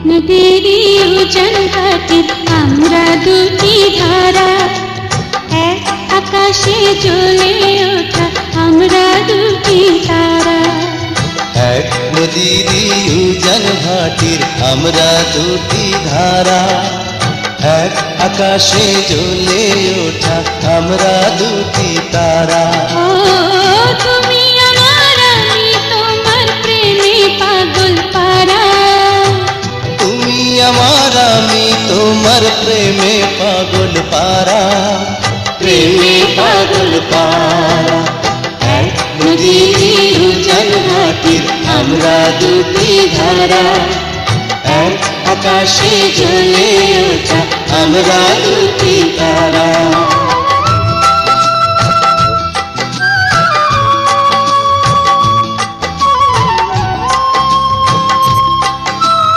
নদীরই উজান ঘাটে আমরা দুটি ধারা, এক আকাশে জ্বলে ওঠা আমরা দুটি তারা। এক নদীরই উজান ঘাটির আমরা দুটি ধারা, এক আকাশে জ্বলে ওঠা আমরা দুটি তারা। ও তুমি আমার আমি তোমার প্রেমে পাগল পারা, তুমি আমার আমি তোমার প্রেমে পাগল পারা, প্রেমে পাগল পারা। এক নদীরই উজান ঘাটির আমরা দুটি ধারা, এক আকাশে জ্বলে ওঠা আমরা দুটি তারা।